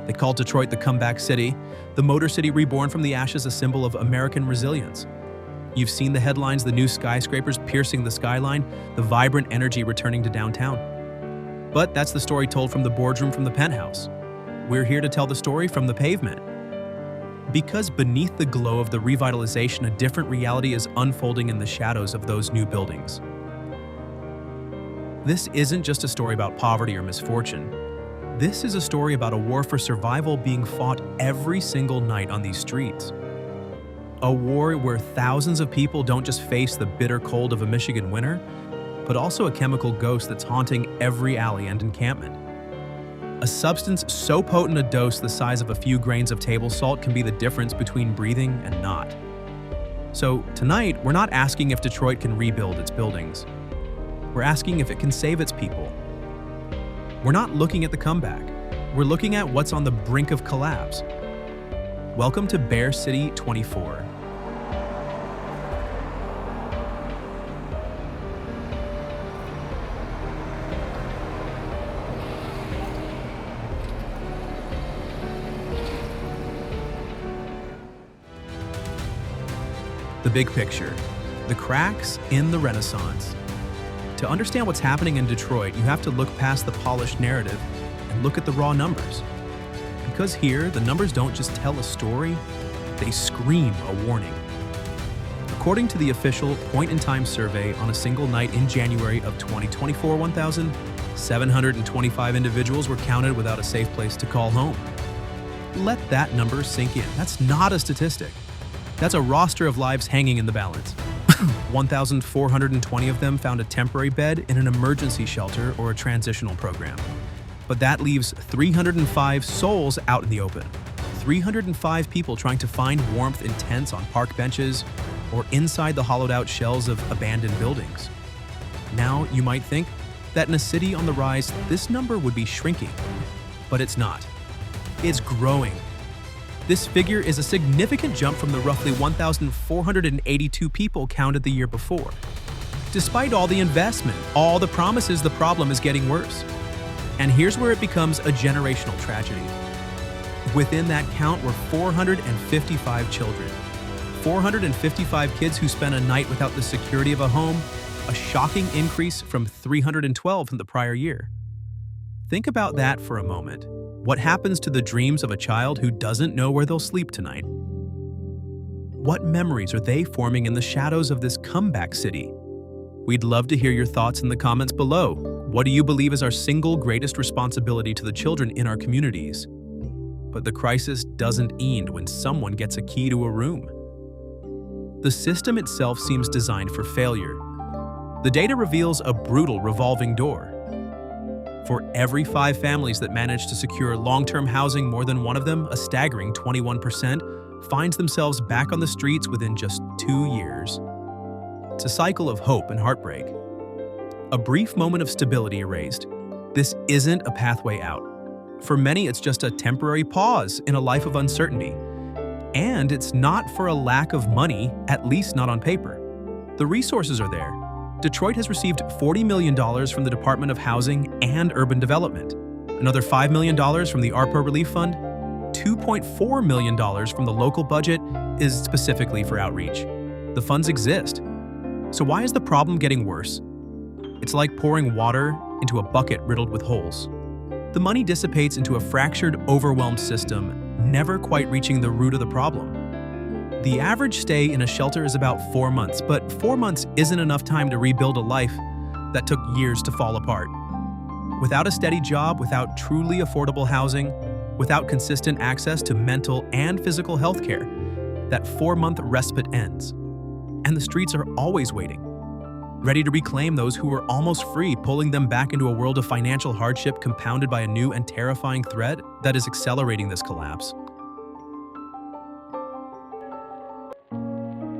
They called Detroit the comeback city, the Motor City reborn from the ashes, a symbol of American resilience. You've seen the headlines, the new skyscrapers piercing the skyline, the vibrant energy returning to downtown. But that's the story told from the boardroom, from the penthouse. We're here to tell the story from the pavement. Because beneath the glow of the revitalization, a different reality is unfolding in the shadows of those new buildings. This isn't just a story about poverty or misfortune. This is a story about a war for survival being fought every single night on these streets. A war where thousands of people don't just face the bitter cold of a Michigan winter, but also a chemical ghost that's haunting every alley and encampment. A substance so potent a dose the size of a few grains of table salt can be the difference between breathing and not. So tonight, we're not asking if Detroit can rebuild its buildings. We're asking if it can save its people. We're not looking at the comeback. We're looking at what's on the brink of collapse. Welcome to Bear City 24. The big picture, the cracks in the Renaissance. To understand what's happening in Detroit, you have to look past the polished narrative and look at the raw numbers. Because here, the numbers don't just tell a story, they scream a warning. According to the official point-in-time survey on a single night in January of 2024, 1,725 individuals were counted without a safe place to call home. Let that number sink in. That's not a statistic. That's a roster of lives hanging in the balance. 1,420 of them found a temporary bed in an emergency shelter or a transitional program. But that leaves 305 souls out in the open. 305 people trying to find warmth in tents on park benches or inside the hollowed-out shells of abandoned buildings. Now, you might think that in a city on the rise, this number would be shrinking. But it's not. It's growing. This figure is a significant jump from the roughly 1,482 people counted the year before. Despite all the investment, all the promises, the problem is getting worse. And here's where it becomes a generational tragedy. Within that count were 455 children. 455 kids who spent a night without the security of a home, a shocking increase from 312 from the prior year. Think about that for a moment. What happens to the dreams of a child who doesn't know where they'll sleep tonight? What memories are they forming in the shadows of this comeback city? We'd love to hear your thoughts in the comments below. What do you believe is our single greatest responsibility to the children in our communities? But the crisis doesn't end when someone gets a key to a room. The system itself seems designed for failure. The data reveals a brutal revolving door. For every 5 families that manage to secure long-term housing, more than one of them, a staggering 21%, finds themselves back on the streets within just 2 years. It's a cycle of hope and heartbreak. A brief moment of stability erased. This isn't a pathway out. For many, it's just a temporary pause in a life of uncertainty. And it's not for a lack of money, at least not on paper. The resources are there. Detroit has received $40 million from the Department of Housing and Urban Development, another $5 million from the ARPA Relief Fund, $2.4 million from the local budget is specifically for outreach. The funds exist. So why is the problem getting worse? It's like pouring water into a bucket riddled with holes. The money dissipates into a fractured, overwhelmed system, never quite reaching the root of the problem. The average stay in a shelter is about 4 months, but 4 months isn't enough time to rebuild a life that took years to fall apart. Without a steady job, without truly affordable housing, without consistent access to mental and physical health care, that 4-month respite ends. And the streets are always waiting, ready to reclaim those who were almost free, pulling them back into a world of financial hardship compounded by a new and terrifying threat that is accelerating this collapse.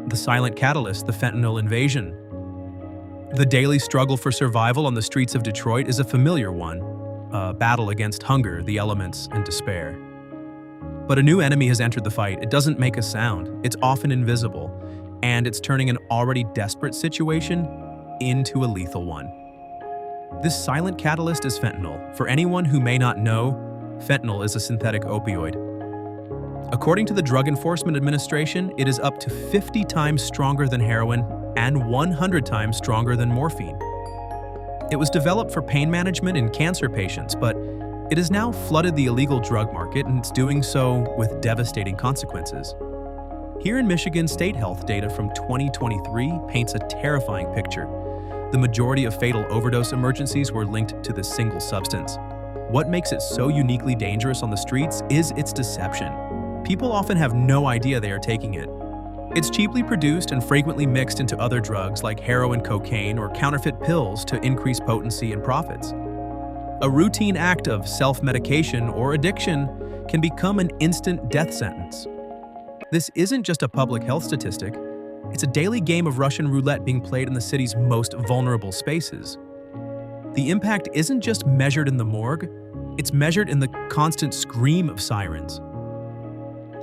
The silent catalyst, the fentanyl invasion. The daily struggle for survival on the streets of Detroit is a familiar one, a battle against hunger, the elements, and despair. But a new enemy has entered the fight. It doesn't make a sound, it's often invisible, and it's turning an already desperate situation into a lethal one. This silent catalyst is fentanyl. For anyone who may not know, Fentanyl is a synthetic opioid. According to the Drug Enforcement Administration, it is up to 50 times stronger than heroin and 100 times stronger than morphine. It was developed for pain management in cancer patients, but it has now flooded the illegal drug market, and it's doing so with devastating consequences. Here in Michigan, state health data from 2023 paints a terrifying picture. The majority of fatal overdose emergencies were linked to this single substance. What makes it so uniquely dangerous on the streets is its deception. People often have no idea they are taking it. It's cheaply produced and frequently mixed into other drugs like heroin, cocaine, or counterfeit pills to increase potency and profits. A routine act of self-medication or addiction can become an instant death sentence. This isn't just a public health statistic, it's a daily game of Russian roulette being played in the city's most vulnerable spaces. The impact isn't just measured in the morgue, it's measured in the constant scream of sirens.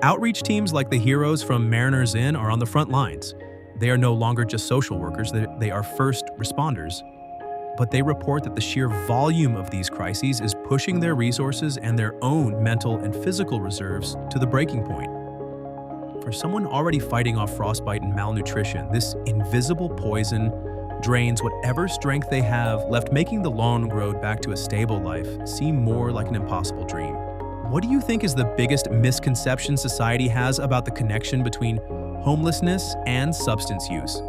Outreach teams like the heroes from Mariners Inn are on the front lines. They are no longer just social workers, they are first responders. But they report that the sheer volume of these crises is pushing their resources and their own mental and physical reserves to the breaking point. For someone already fighting off frostbite and malnutrition, this invisible poison drains whatever strength they have left, making the long road back to a stable life seem more like an impossible dream. What do you think is the biggest misconception society has about the connection between homelessness and substance use?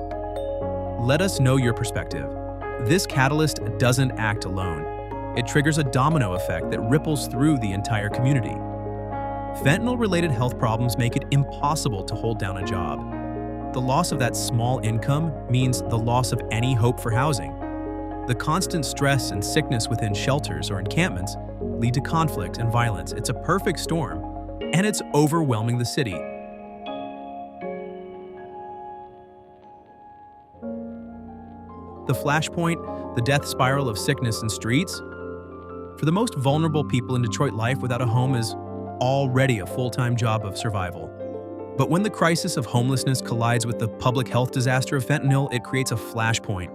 Let us know your perspective. This catalyst doesn't act alone. It triggers a domino effect that ripples through the entire community. Fentanyl-related health problems make it impossible to hold down a job. The loss of that small income means the loss of any hope for housing. The constant stress and sickness within shelters or encampments lead to conflict and violence. It's a perfect storm, and it's overwhelming the city. The Flashpoint, the death spiral of sickness and streets. For the most vulnerable people in Detroit, life without a home is already a full-time job of survival. But when the crisis of homelessness collides with the public health disaster of fentanyl, it creates a flashpoint,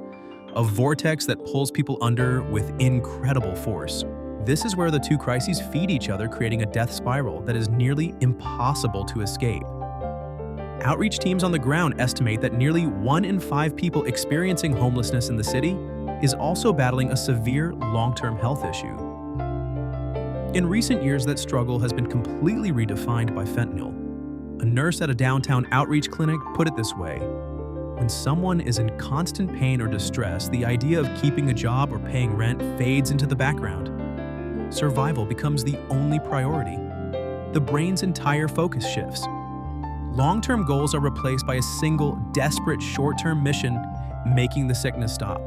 a vortex that pulls people under with incredible force. This is where the two crises feed each other, creating a death spiral that is nearly impossible to escape. Outreach teams on the ground estimate that nearly 1 in 5 people experiencing homelessness in the city is also battling a severe long-term health issue. In recent years, that struggle has been completely redefined by fentanyl. A nurse at a downtown outreach clinic put it this way: when someone is in constant pain or distress, the idea of keeping a job or paying rent fades into the background. Survival becomes the only priority. The brain's entire focus shifts. Long-term goals are replaced by a single, desperate short-term mission, making the sickness stop.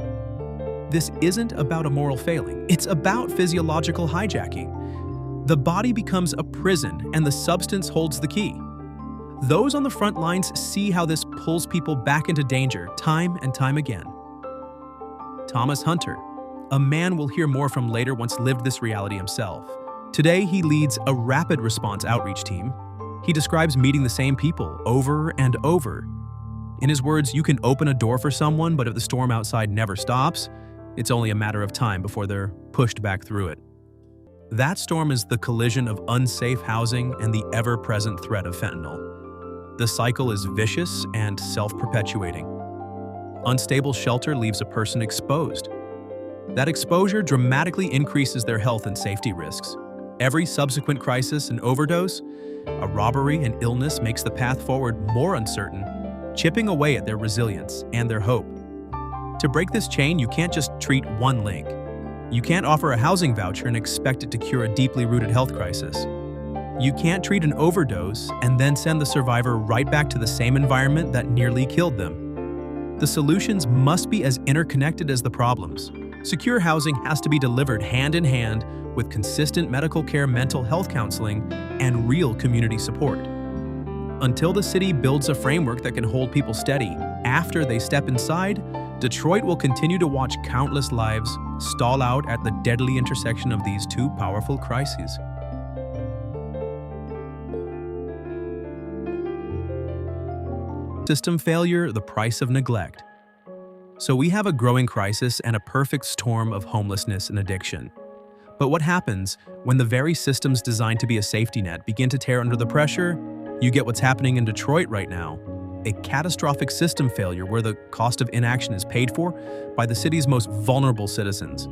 This isn't about a moral failing, it's about physiological hijacking. The body becomes a prison, and the substance holds the key. Those on the front lines see how this pulls people back into danger time and time again. Thomas Hunter, a man we'll hear more from later, once lived this reality himself. Today, he leads a rapid response outreach team. He describes meeting the same people over and over. In his words, you can open a door for someone, but if the storm outside never stops, it's only a matter of time before they're pushed back through it. That storm is the collision of unsafe housing and the ever-present threat of fentanyl. The cycle is vicious and self-perpetuating. Unstable shelter leaves a person exposed. That exposure dramatically increases their health and safety risks. Every subsequent crisis and overdose, a robbery and illness makes the path forward more uncertain, chipping away at their resilience and their hope. To break this chain, you can't just treat one link. You can't offer a housing voucher and expect it to cure a deeply rooted health crisis. You can't treat an overdose and then send the survivor right back to the same environment that nearly killed them. The solutions must be as interconnected as the problems. Secure housing has to be delivered hand in hand with consistent medical care, mental health counseling, and real community support. Until the city builds a framework that can hold people steady after they step inside, Detroit will continue to watch countless lives stall out at the deadly intersection of these two powerful crises. System failure, the price of neglect. So we have a growing crisis and a perfect storm of homelessness and addiction. But what happens when the very systems designed to be a safety net begin to tear under the pressure? You get what's happening in Detroit right now, a catastrophic system failure where the cost of inaction is paid for by the city's most vulnerable citizens.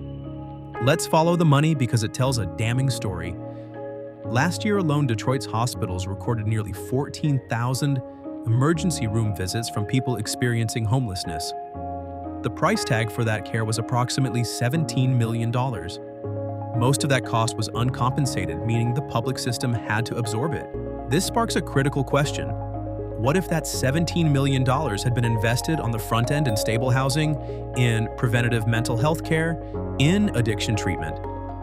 Let's follow the money because it tells a damning story. Last year alone, Detroit's hospitals recorded nearly 14,000 emergency room visits from people experiencing homelessness. The price tag for that care was approximately $17 million. Most of that cost was uncompensated, meaning the public system had to absorb it. This sparks a critical question. What if that $17 million had been invested on the front end in stable housing, in preventative mental health care, in addiction treatment,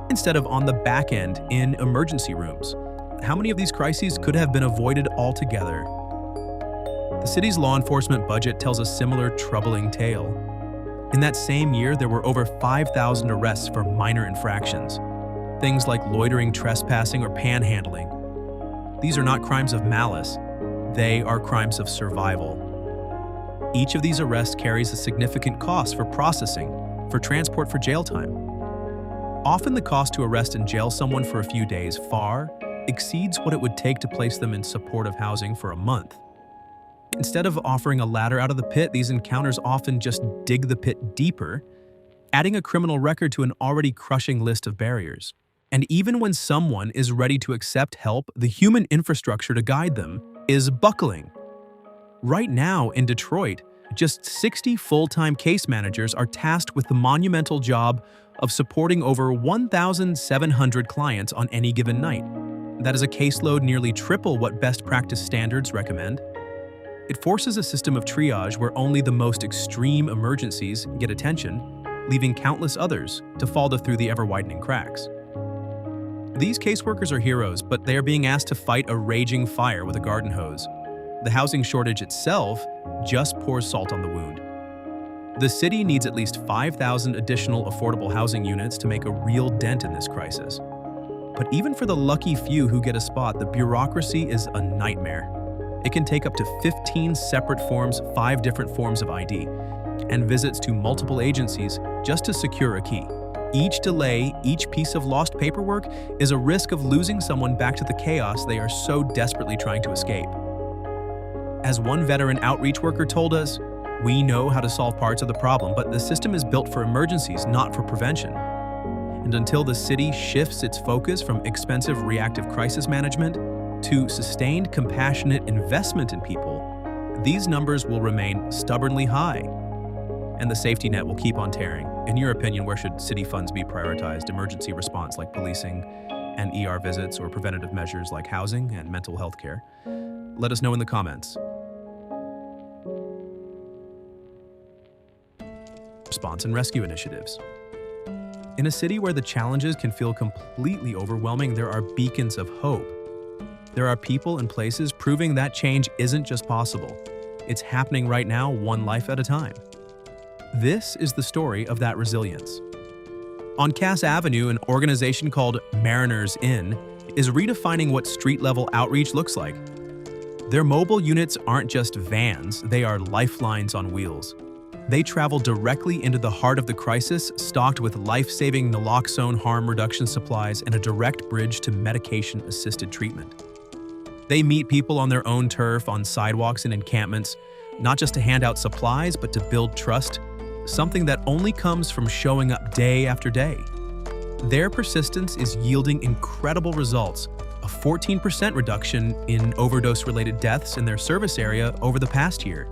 instead of on the back end in emergency rooms? How many of these crises could have been avoided altogether? The city's law enforcement budget tells a similar troubling tale. In that same year, there were over 5,000 arrests for minor infractions, things like loitering, trespassing, or panhandling. These are not crimes of malice. They are crimes of survival. Each of these arrests carries a significant cost for processing, for transport, for jail time. Often the cost to arrest and jail someone for a few days far exceeds what it would take to place them in supportive housing for a month. Instead of offering a ladder out of the pit, these encounters often just dig the pit deeper, adding a criminal record to an already crushing list of barriers. And even when someone is ready to accept help, the human infrastructure to guide them is buckling. Right now in Detroit, just 60 full-time case managers are tasked with the monumental job of supporting over 1,700 clients on any given night. That is a caseload nearly triple what best practice standards recommend. It forces a system of triage where only the most extreme emergencies get attention, leaving countless others to fall through the ever-widening cracks. These caseworkers are heroes, but they are being asked to fight a raging fire with a garden hose. The housing shortage itself just pours salt on the wound. The city needs at least 5,000 additional affordable housing units to make a real dent in this crisis. But even for the lucky few who get a spot, the bureaucracy is a nightmare. It can take up to 15 separate forms, 5 different forms of ID, and visits to multiple agencies just to secure a key. Each delay, each piece of lost paperwork is a risk of losing someone back to the chaos they are so desperately trying to escape. As one veteran outreach worker told us, "We know how to solve parts of the problem, but the system is built for emergencies, not for prevention." And until the city shifts its focus from expensive reactive crisis management to sustained, compassionate investment in people, these numbers will remain stubbornly high, and the safety net will keep on tearing. In your opinion, where should city funds be prioritized? Emergency response like policing and ER visits, or preventative measures like housing and mental health care? Let us know in the comments. Response and rescue initiatives. In a city where the challenges can feel completely overwhelming, there are beacons of hope. There are people and places proving that change isn't just possible. It's happening right now, one life at a time. This is the story of that resilience. On Cass Avenue, an organization called Mariners Inn is redefining what street-level outreach looks like. Their mobile units aren't just vans, they are lifelines on wheels. They travel directly into the heart of the crisis, stocked with life-saving naloxone harm reduction supplies and a direct bridge to medication-assisted treatment. They meet people on their own turf, on sidewalks and encampments, not just to hand out supplies, but to build trust, something that only comes from showing up day after day. Their persistence is yielding incredible results, a 14% reduction in overdose-related deaths in their service area over the past year.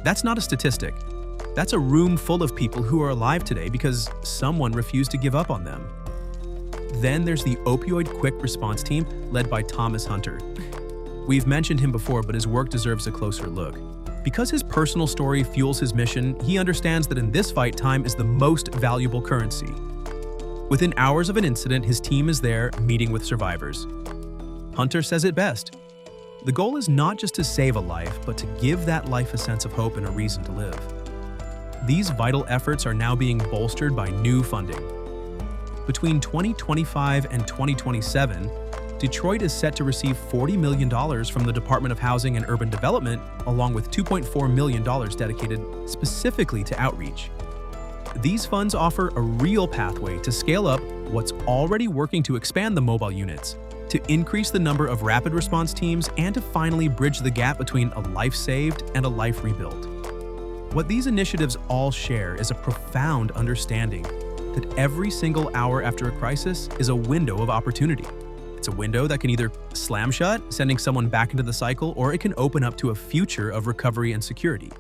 That's not a statistic. That's a room full of people who are alive today because someone refused to give up on them. Then there's the Opioid Quick Response Team, led by Thomas Hunter. We've mentioned him before, but his work deserves a closer look. Because his personal story fuels his mission, he understands that in this fight, time is the most valuable currency. Within hours of an incident, his team is there, meeting with survivors. Hunter says it best. The goal is not just to save a life, but to give that life a sense of hope and a reason to live. These vital efforts are now being bolstered by new funding. Between 2025 and 2027, Detroit is set to receive $40 million from the Department of Housing and Urban Development, along with $2.4 million dedicated specifically to outreach. These funds offer a real pathway to scale up what's already working to expand the mobile units, to increase the number of rapid response teams, and to finally bridge the gap between a life saved and a life rebuilt. What these initiatives all share is a profound understanding that every single hour after a crisis is a window of opportunity. It's a window that can either slam shut, sending someone back into the cycle, or it can open up to a future of recovery and security.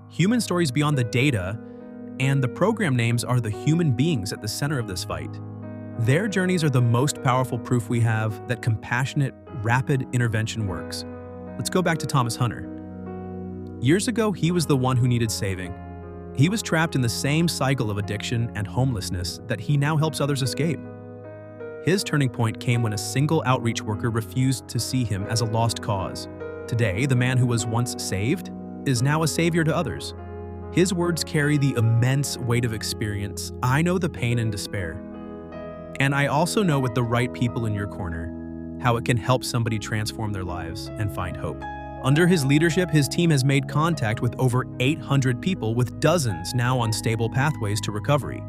Human stories beyond the data and the program names are the human beings at the center of this fight. Their journeys are the most powerful proof we have that compassionate, rapid intervention works. Let's go back to Thomas Hunter. Years ago, he was the one who needed saving. He was trapped in the same cycle of addiction and homelessness that he now helps others escape. His turning point came when a single outreach worker refused to see him as a lost cause. Today, the man who was once saved is now a savior to others. His words carry the immense weight of experience. I know the pain and despair. And I also know, with the right people in your corner, how it can help somebody transform their lives and find hope. Under his leadership, his team has made contact with over 800 people, with dozens now on stable pathways to recovery.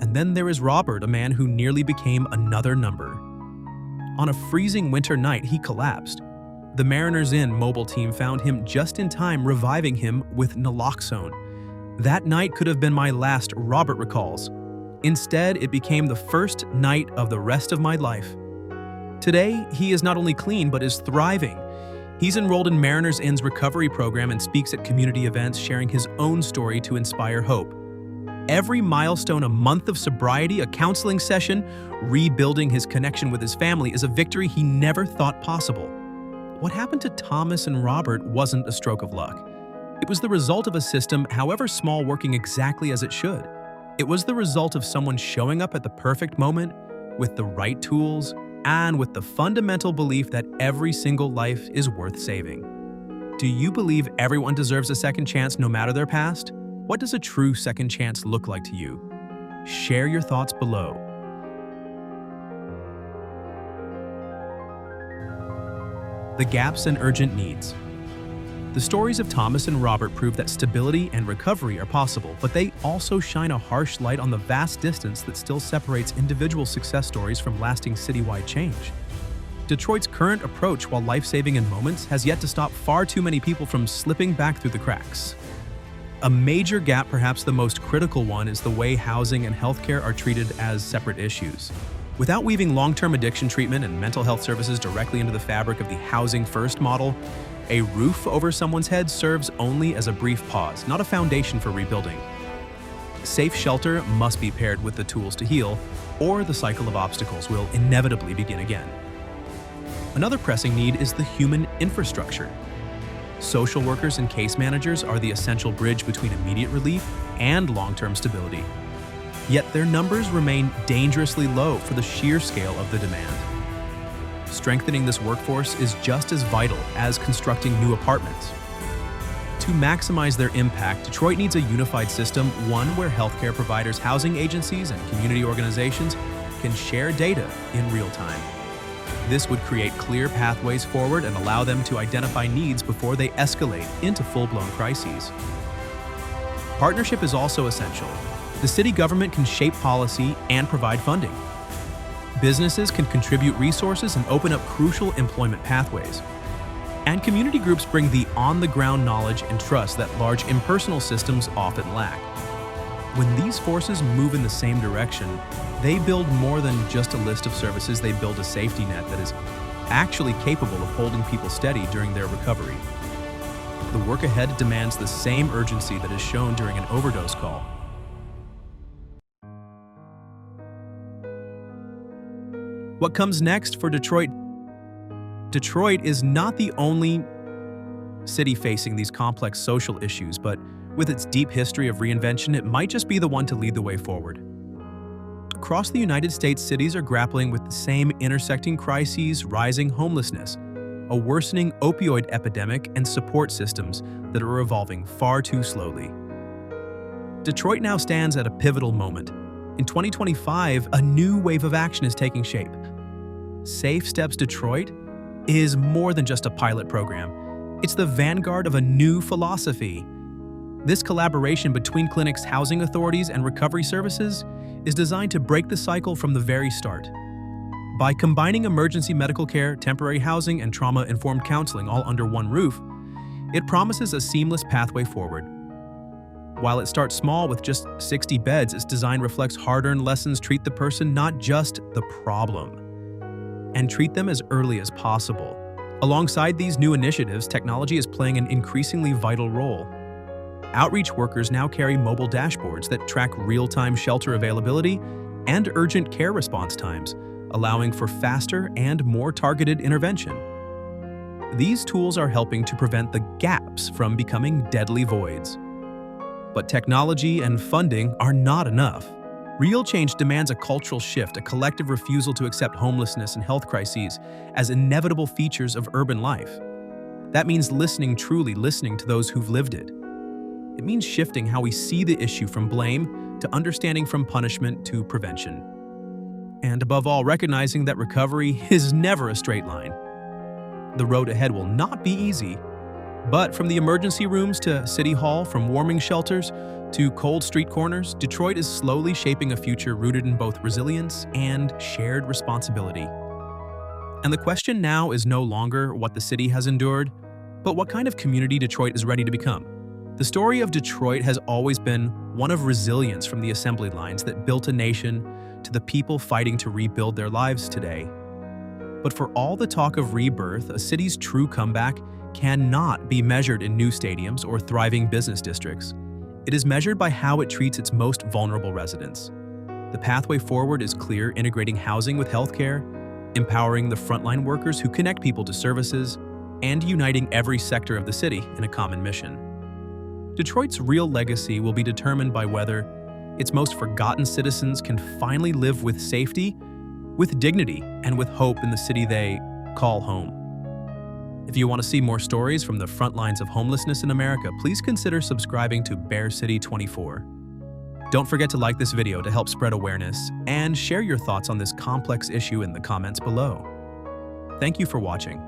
And then there is Robert, a man who nearly became another number. On a freezing winter night, he collapsed. The Mariners Inn mobile team found him just in time, reviving him with naloxone. That night could have been my last, Robert recalls. Instead, it became the first night of the rest of my life. Today, he is not only clean, but is thriving. He's enrolled in Mariners Inn's recovery program and speaks at community events, sharing his own story to inspire hope. Every milestone, a month of sobriety, a counseling session, rebuilding his connection with his family, is a victory he never thought possible. What happened to Thomas and Robert wasn't a stroke of luck. It was the result of a system, however small, working exactly as it should. It was the result of someone showing up at the perfect moment, with the right tools, and with the fundamental belief that every single life is worth saving. Do you believe everyone deserves a second chance no matter their past? What does a true second chance look like to you? Share your thoughts below. The gaps and urgent needs. The stories of Thomas and Robert prove that stability and recovery are possible, but they also shine a harsh light on the vast distance that still separates individual success stories from lasting citywide change. Detroit's current approach, while life-saving in moments, has yet to stop far too many people from slipping back through the cracks. A major gap, perhaps the most critical one, is the way housing and healthcare are treated as separate issues. Without weaving long-term addiction treatment and mental health services directly into the fabric of the housing-first model, a roof over someone's head serves only as a brief pause, not a foundation for rebuilding. Safe shelter must be paired with the tools to heal, or the cycle of obstacles will inevitably begin again. Another pressing need is the human infrastructure. Social workers and case managers are the essential bridge between immediate relief and long-term stability. Yet their numbers remain dangerously low for the sheer scale of the demand. Strengthening this workforce is just as vital as constructing new apartments. To maximize their impact, Detroit needs a unified system, one where healthcare providers, housing agencies, and community organizations can share data in real time. This would create clear pathways forward and allow them to identify needs before they escalate into full-blown crises. Partnership is also essential. The city government can shape policy and provide funding. Businesses can contribute resources and open up crucial employment pathways. And community groups bring the on-the-ground knowledge and trust that large impersonal systems often lack. When these forces move in the same direction, they build more than just a list of services. They build a safety net that is actually capable of holding people steady during their recovery. The work ahead demands the same urgency that is shown during an overdose call. What comes next for Detroit? Detroit is not the only city facing these complex social issues, but with its deep history of reinvention, it might just be the one to lead the way forward. Across the United States, cities are grappling with the same intersecting crises: rising homelessness, a worsening opioid epidemic, and support systems that are evolving far too slowly. Detroit now stands at a pivotal moment. In 2025, a new wave of action is taking shape. Safe Steps Detroit is more than just a pilot program. It's the vanguard of a new philosophy. This collaboration between clinics, housing authorities, and recovery services is designed to break the cycle from the very start. By combining emergency medical care, temporary housing, and trauma-informed counseling all under one roof, it promises a seamless pathway forward. While it starts small with just 60 beds, its design reflects hard-earned lessons: treat the person, not just the problem, and treat them as early as possible. Alongside these new initiatives, technology is playing an increasingly vital role. Outreach workers now carry mobile dashboards that track real-time shelter availability and urgent care response times, allowing for faster and more targeted intervention. These tools are helping to prevent the gaps from becoming deadly voids. But technology and funding are not enough. Real change demands a cultural shift, a collective refusal to accept homelessness and health crises as inevitable features of urban life. That means truly listening to those who've lived it. It means shifting how we see the issue from blame to understanding, from punishment to prevention. And above all, recognizing that recovery is never a straight line. The road ahead will not be easy, but from the emergency rooms to City Hall, from warming shelters to cold street corners, Detroit is slowly shaping a future rooted in both resilience and shared responsibility. And the question now is no longer what the city has endured, but what kind of community Detroit is ready to become. The story of Detroit has always been one of resilience, from the assembly lines that built a nation to the people fighting to rebuild their lives today. But for all the talk of rebirth, a city's true comeback cannot be measured in new stadiums or thriving business districts. It is measured by how it treats its most vulnerable residents. The pathway forward is clear: integrating housing with healthcare, empowering the frontline workers who connect people to services, and uniting every sector of the city in a common mission. Detroit's real legacy will be determined by whether its most forgotten citizens can finally live with safety, with dignity, and with hope in the city they call home. If you want to see more stories from the front lines of homelessness in America, please consider subscribing to Bear City 24. Don't forget to like this video to help spread awareness, and share your thoughts on this complex issue in the comments below. Thank you for watching.